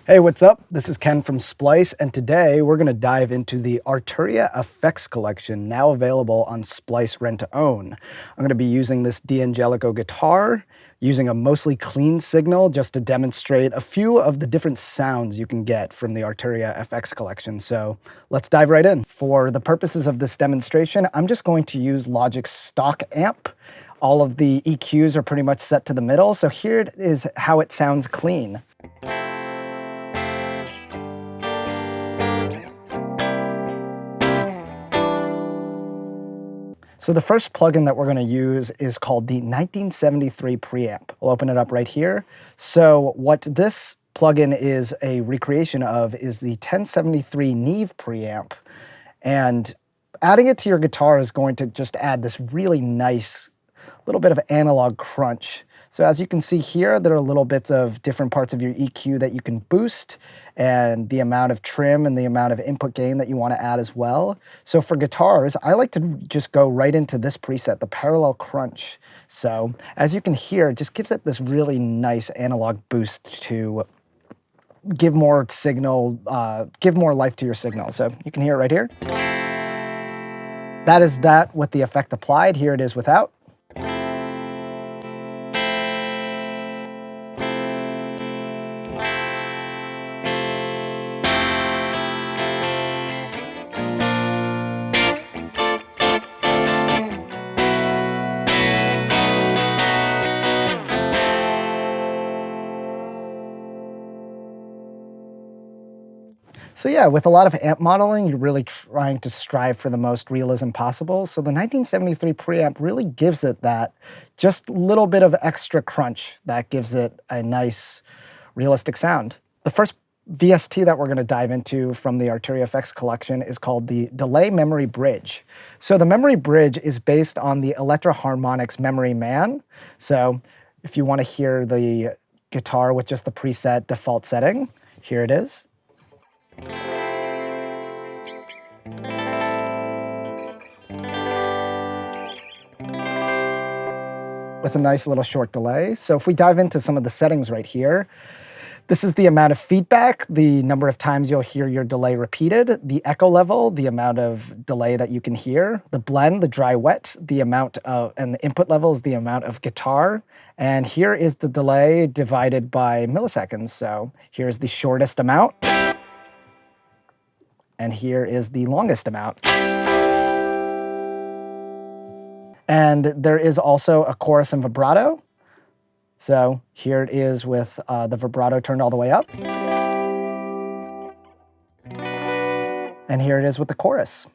Hey, what's up? This is Ken from Splice, and today we're going to dive into the Arturia FX Collection, now available on Splice Rent to Own. I'm going to be using this D'Angelico guitar, using a mostly clean signal just to demonstrate a few of the different sounds you can get from the Arturia FX Collection. So let's dive right in. For the purposes of this demonstration, I'm just going to use Logic's stock amp. All of the EQs are pretty much set to the middle, so here is how it sounds clean. So the first plugin that we're going to use is called the 1973 preamp. We'll open it up right here. So what this plugin is a recreation of is the 1073 Neve preamp. And adding it to your guitar is going to just add this really nice little bit of analog crunch. So as you can see here, there are little bits of different parts of your EQ that you can boost, and the amount of trim and the amount of input gain that you want to add as well. So for guitars, I like to just go right into this preset, the parallel crunch. So as you can hear, it just gives it this really nice analog boost to give more signal, give more life to your signal. So you can hear it right here. That is that with the effect applied. Here it is without. So yeah, with a lot of amp modeling, you're really trying to strive for the most realism possible. So the 1973 preamp really gives it that just little bit of extra crunch that gives it a nice realistic sound. The first VST that we're going to dive into from the Arturia FX Collection is called the Deluxe Memory Bridge. So the Memory Bridge is based on the Electro-Harmonix Memory Man. So if you want to hear the guitar with just the preset default setting, here it is. With a nice little short delay. So if we dive into some of the settings right here, this is the amount of feedback, the number of times you'll hear your delay repeated, the echo level, the amount of delay that you can hear, the blend, the dry wet, the amount of, and the input level is the amount of guitar. And here is the delay divided by milliseconds. So here's the shortest amount. And here is the longest amount. And there is also a chorus and vibrato. So here it is with the vibrato turned all the way up. And here it is with the chorus.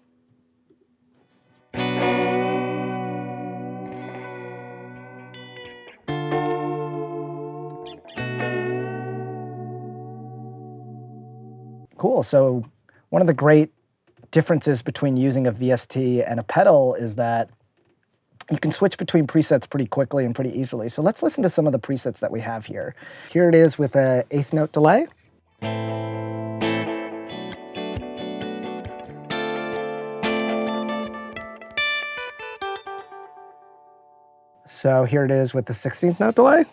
Cool. So one of the great differences between using a VST and a pedal is that you can switch between presets pretty quickly and pretty easily. So let's listen to some of the presets that we have here. Here it is with an eighth note delay. So here it is with the 16th note delay.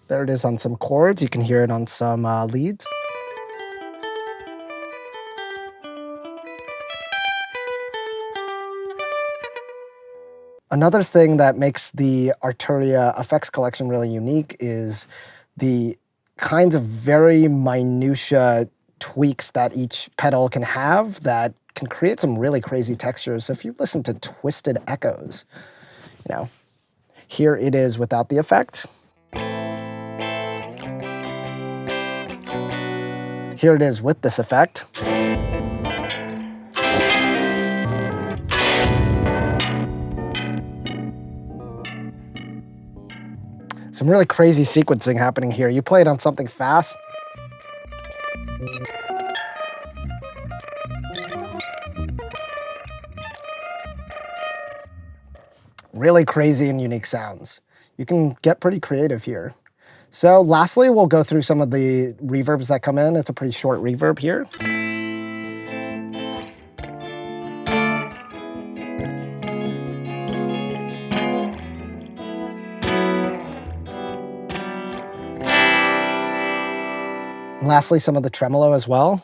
There it is on some chords. You can hear it on some leads. Another thing that makes the Arturia FX Collection really unique is the kinds of very minutiae tweaks that each pedal can have that can create some really crazy textures. So if you listen to twisted echoes, you know, here it is without the effect. Here it is with this effect. Some really crazy sequencing happening here. You play it on something fast. Really crazy and unique sounds. You can get pretty creative here. So lastly, we'll go through some of the reverbs that come in. It's a pretty short reverb here. And lastly, some of the tremolo as well.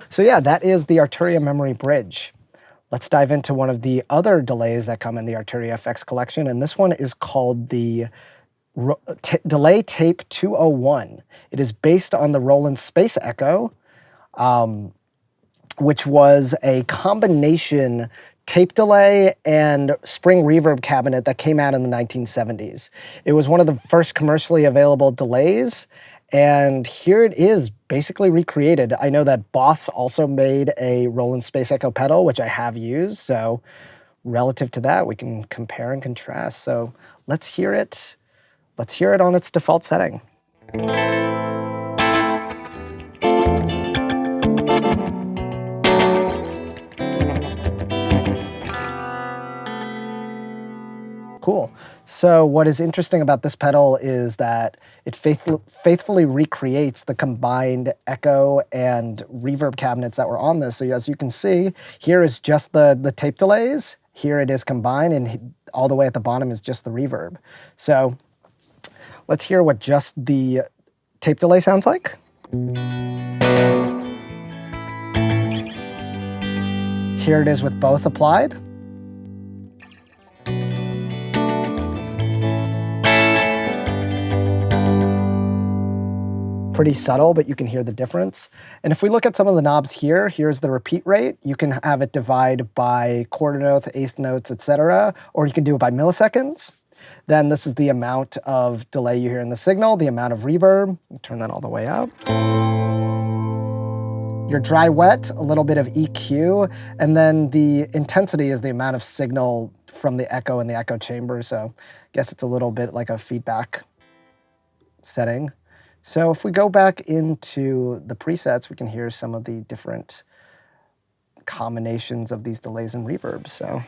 So yeah, that is the Arturia Memory Bridge. Let's dive into one of the other delays that come in the Arturia FX collection, and this one is called the Delay Tape 201. It is based on the Roland Space Echo, which was a combination tape delay and spring reverb cabinet that came out in the 1970s. It was one of the first commercially available delays, and here it is basically recreated. I know that Boss also made a Roland Space Echo pedal, which I have used, so relative to that, we can compare and contrast. So let's hear it. Let's hear it on its default setting. Cool. So what is interesting about this pedal is that it faithfully recreates the combined echo and reverb cabinets that were on this. So as you can see, here is just the tape delays. Here it is combined, and all the way at the bottom is just the reverb. So let's hear what just the tape delay sounds like. Here it is with both applied. Pretty subtle, but you can hear the difference. And if we look at some of the knobs here, here's the repeat rate. You can have it divide by quarter notes, eighth notes, etc., or you can do it by milliseconds. Then this is the amount of delay you hear in the signal, the amount of reverb. Turn that all the way up. Your dry wet, a little bit of EQ, and then the intensity is the amount of signal from the echo in the echo chamber. So I guess it's a little bit like a feedback setting. So if we go back into the presets, we can hear some of the different combinations of these delays and reverbs. So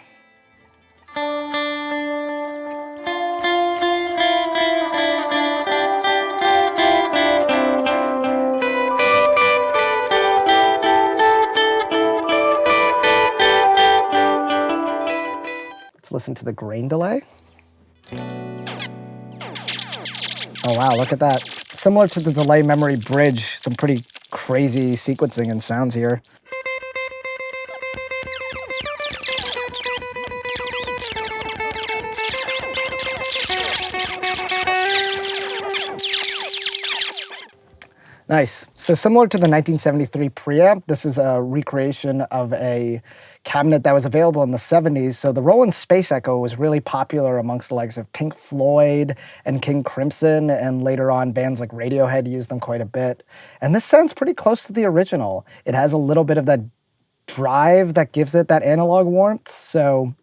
let's listen to the grain delay. Oh wow, look at that. Similar to the Delay Memory Bridge, some pretty crazy sequencing and sounds here. Nice. So similar to the 1973 preamp, this is a recreation of a cabinet that was available in the 70s. So the Roland Space Echo was really popular amongst the likes of Pink Floyd and King Crimson, and later on bands like Radiohead used them quite a bit. And this sounds pretty close to the original. It has a little bit of that drive that gives it that analog warmth. So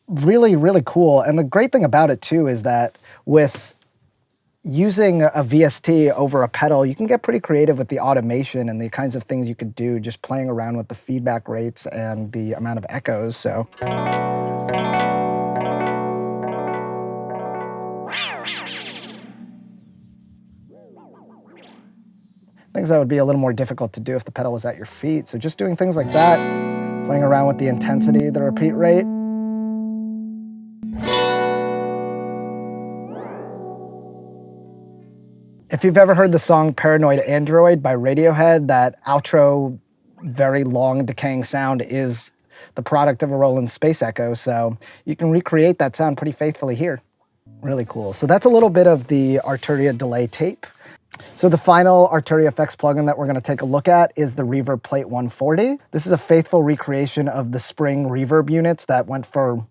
really, really cool. And the great thing about it too is that with using a VST over a pedal, you can get pretty creative with the automation and the kinds of things you could do just playing around with the feedback rates and the amount of echoes. So things that would be a little more difficult to do if the pedal was at your feet. So just doing things like that, playing around with the intensity, the repeat rate. If you've ever heard the song Paranoid Android by Radiohead, that outro, very long decaying sound is the product of a Roland Space Echo, so you can recreate that sound pretty faithfully here. Really cool. So that's a little bit of the Arturia delay tape. So the final Arturia FX plugin that we're going to take a look at is the Reverb Plate-140. This is a faithful recreation of the spring reverb units that went for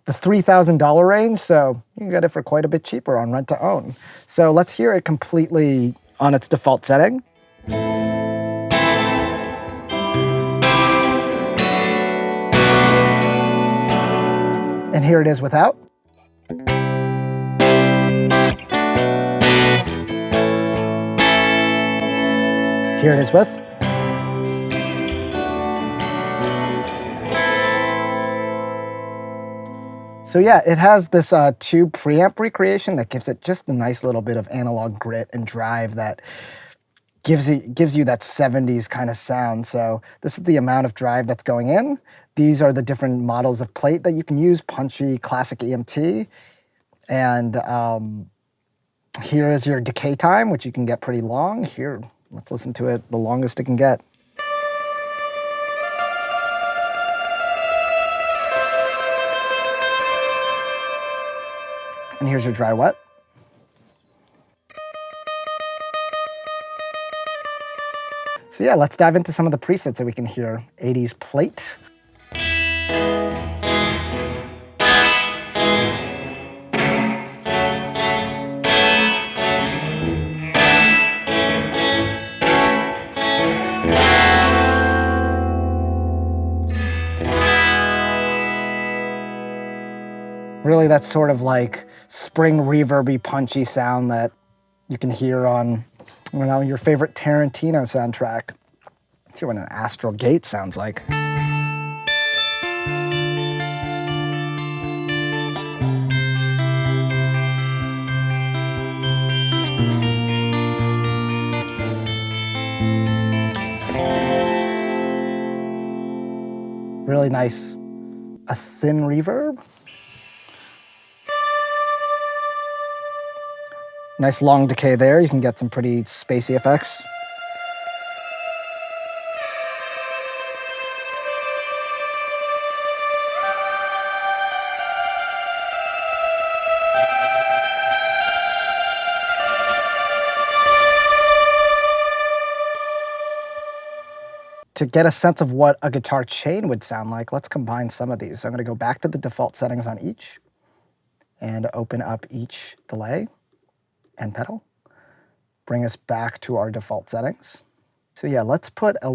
the $3,000 range, so you can get it for quite a bit cheaper on rent to own. So let's hear it completely on its default setting. And here it is without. Here it is with. So yeah, it has this tube preamp recreation that gives it just a nice little bit of analog grit and drive that gives you that 70s kind of sound. So this is the amount of drive that's going in. These are the different models of plate that you can use: punchy, classic EMT, and here is your decay time, which you can get pretty long. Here, let's listen to it the longest it can get. And here's your dry wet. So yeah, let's dive into some of the presets that we can hear. 80s plate. Really, that's sort of like spring reverby punchy sound that you can hear on, you know, your favorite Tarantino soundtrack. Let's hear what an Astral Gate sounds like. Really nice, a thin reverb. Nice long decay there. You can get some pretty spacey effects. To get a sense of what a guitar chain would sound like, let's combine some of these. So I'm going to go back to the default settings on each and open up each delay and pedal. Bring us back to our default settings. So yeah, let's put like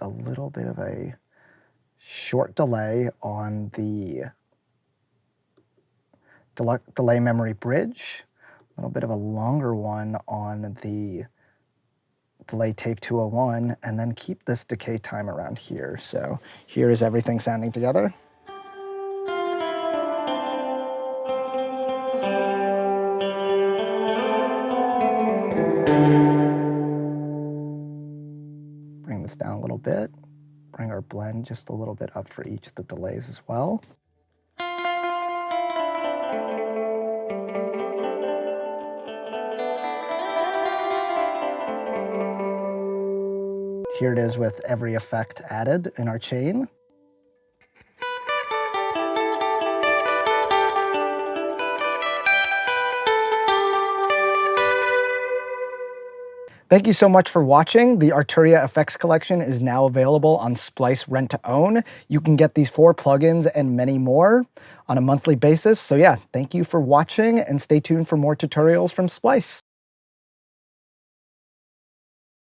a little bit of a short delay on the delay memory bridge, a little bit of a longer one on the delay tape 201, and then keep this decay time around here. So here is everything sounding together. Bring this down a little bit. Bring our blend just a little bit up for each of the delays as well. Here it is with every effect added in our chain. Thank you so much for watching. The Arturia FX Collection is now available on Splice Rent to Own. You can get these 4 plugins and many more on a monthly basis. So yeah, thank you for watching and stay tuned for more tutorials from Splice.